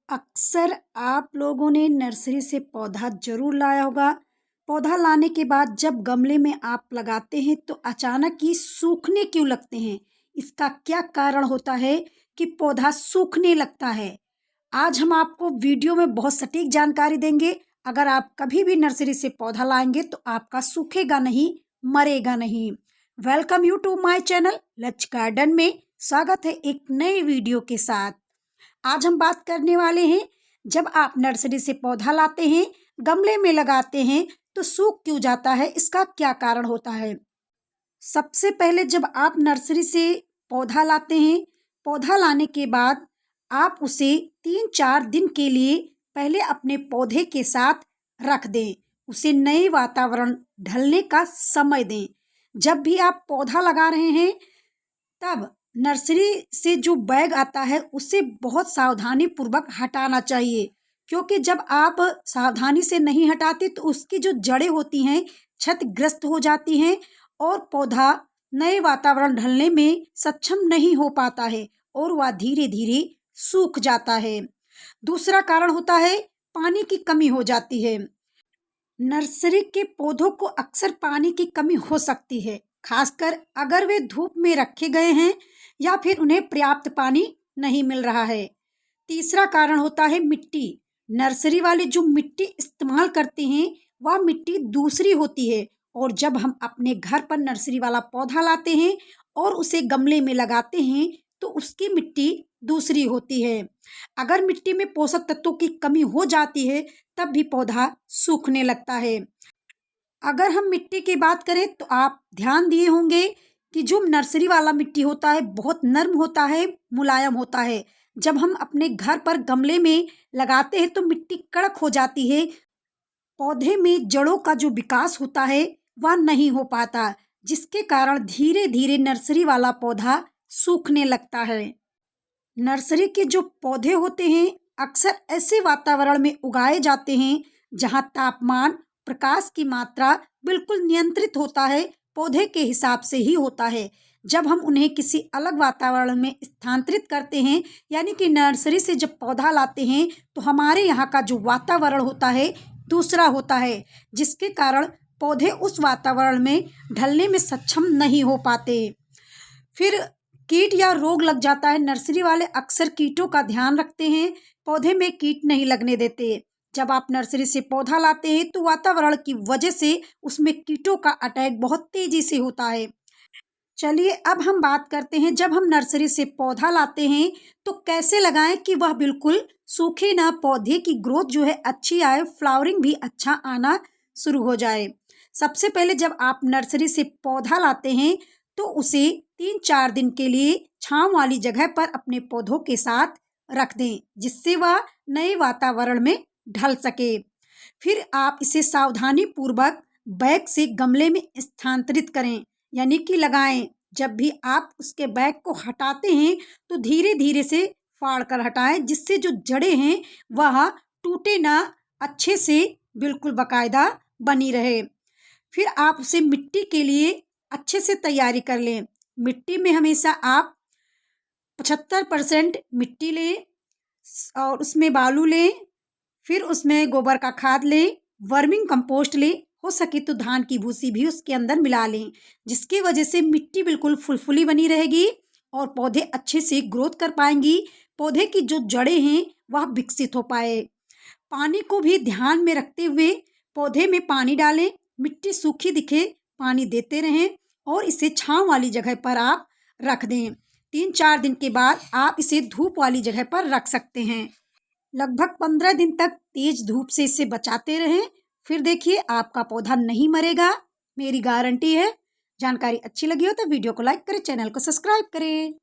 अक्सर आप लोगों ने नर्सरी से पौधा ज़रूर लाया होगा। पौधा लाने के बाद जब गमले में आप लगाते हैं तो अचानक ही सूखने क्यों लगते हैं? इसका क्या कारण होता है कि पौधा सूखने लगता है? आज हम आपको वीडियो में बहुत सटीक जानकारी देंगे। अगर आप कभी भी नर्सरी से पौधा लाएंगे तो आपका सूखेगा नहीं, मरेगा नहीं। Welcome you to my channel lush garden में स्वागत है एक नए वीडियो के साथ। आज हम बात करने वाले हैं, जब आप नर्सरी से पौधा लाते हैं, गमले में लगाते हैं तो सूख क्यों जाता है, इसका क्या कारण होता है। सबसे पहले जब आप नर्सरी से पौधा लाते हैं, पौधा लाने के बाद आप उसे 3-4 दिन के लिए पहले अपने पौधे के साथ रख दें। उसे नए वातावरण ढलने का समय दें। जब भी आप पौधा लगा रहे हैं तब नर्सरी से जो बैग आता है उसे बहुत सावधानी पूर्वक हटाना चाहिए, क्योंकि जब आप सावधानी से नहीं हटाते तो उसकी जो जड़ें होती हैं क्षतिग्रस्त हो जाती हैं और पौधा नए वातावरण ढलने में सक्षम नहीं हो पाता है और वह धीरे धीरे सूख जाता है। दूसरा कारण होता है पानी की कमी हो जाती है। नर्सरी के पौधों को अक्सर पानी की कमी हो सकती है, खासकर अगर वे धूप में रखे गए हैं या फिर उन्हें पर्याप्त पानी नहीं मिल रहा है। तीसरा कारण होता है मिट्टी। नर्सरी वाले जो मिट्टी इस्तेमाल करते हैं वह मिट्टी दूसरी होती है, और जब हम अपने घर पर नर्सरी वाला पौधा लाते हैं और उसे गमले में लगाते हैं तो उसकी मिट्टी दूसरी होती है। अगर मिट्टी में पोषक तत्वों की कमी हो जाती है तब भी पौधा सूखने लगता है। अगर हम मिट्टी की बात करें तो आप ध्यान दिए होंगे कि जो नर्सरी वाला मिट्टी होता है बहुत नर्म होता है, मुलायम होता है। जब हम अपने घर पर गमले में लगाते हैं तो मिट्टी कड़क हो जाती है। पौधे में जड़ों का जो विकास होता है वह नहीं हो पाता, जिसके कारण धीरे धीरे नर्सरी वाला पौधा सूखने लगता है। नर्सरी के जो पौधे होते हैं अक्सर ऐसे वातावरण में उगाए जाते हैं जहां तापमान, प्रकाश की मात्रा बिल्कुल नियंत्रित होता है, पौधे के हिसाब से ही होता है। जब हम उन्हें किसी अलग वातावरण में स्थानांतरित करते हैं, यानी कि नर्सरी से जब पौधा लाते हैं तो हमारे यहाँ का जो वातावरण होता है दूसरा होता है, जिसके कारण पौधे उस वातावरण में ढलने में सक्षम नहीं हो पाते। फिर कीट या रोग लग जाता है। नर्सरी वाले अक्सर कीटों का ध्यान रखते हैं, पौधे में कीट नहीं लगने देते। जब आप नर्सरी से पौधा लाते हैं तो वातावरण की वजह से उसमें कीटों का अटैक बहुत तेजी से होता है। चलिए अब हम बात करते हैं, जब हम नर्सरी से पौधा लाते हैं तो कैसे लगाएं कि वह बिल्कुल सूखे ना, पौधे की ग्रोथ जो है अच्छी आए, फ्लावरिंग भी अच्छा आना शुरू हो जाए। सबसे पहले जब आप नर्सरी से पौधा लाते हैं तो उसे 3-4 दिन के लिए छांव वाली जगह पर अपने पौधों के साथ रख दें, जिससे वह नए वातावरण में ढल सके। फिर आप इसे सावधानी पूर्वक बैग से गमले में स्थानांतरित करें, यानी कि लगाएं। जब भी आप उसके बैग को हटाते हैं तो धीरे धीरे से फाड़ कर हटाएं, जिससे जो जड़ें हैं वह टूटे ना, अच्छे से बिल्कुल बाकायदा बनी रहे। फिर आप उसे मिट्टी के लिए अच्छे से तैयारी कर लें। मिट्टी में हमेशा आप 75% मिट्टी लें और उसमें बालू लें, फिर उसमें गोबर का खाद लें, वर्मिंग कंपोस्ट लें, हो सके तो धान की भूसी भी उसके अंदर मिला लें, जिसकी वजह से मिट्टी बिल्कुल फुलफुली बनी रहेगी और पौधे अच्छे से ग्रोथ कर पाएंगी। पौधे की जो जड़ें हैं वह विकसित हो पाए। पानी को भी ध्यान में रखते हुए पौधे में पानी डालें। मिट्टी सूखी दिखे पानी देते रहें और इसे छांव वाली जगह पर आप रख दें। 3-4 दिन के बाद आप इसे धूप वाली जगह पर रख सकते हैं। लगभग 15 दिन तक तेज धूप से इसे बचाते रहें। फिर देखिए आपका पौधा नहीं मरेगा, मेरी गारंटी है। जानकारी अच्छी लगी हो तो वीडियो को लाइक करें, चैनल को सब्सक्राइब करें।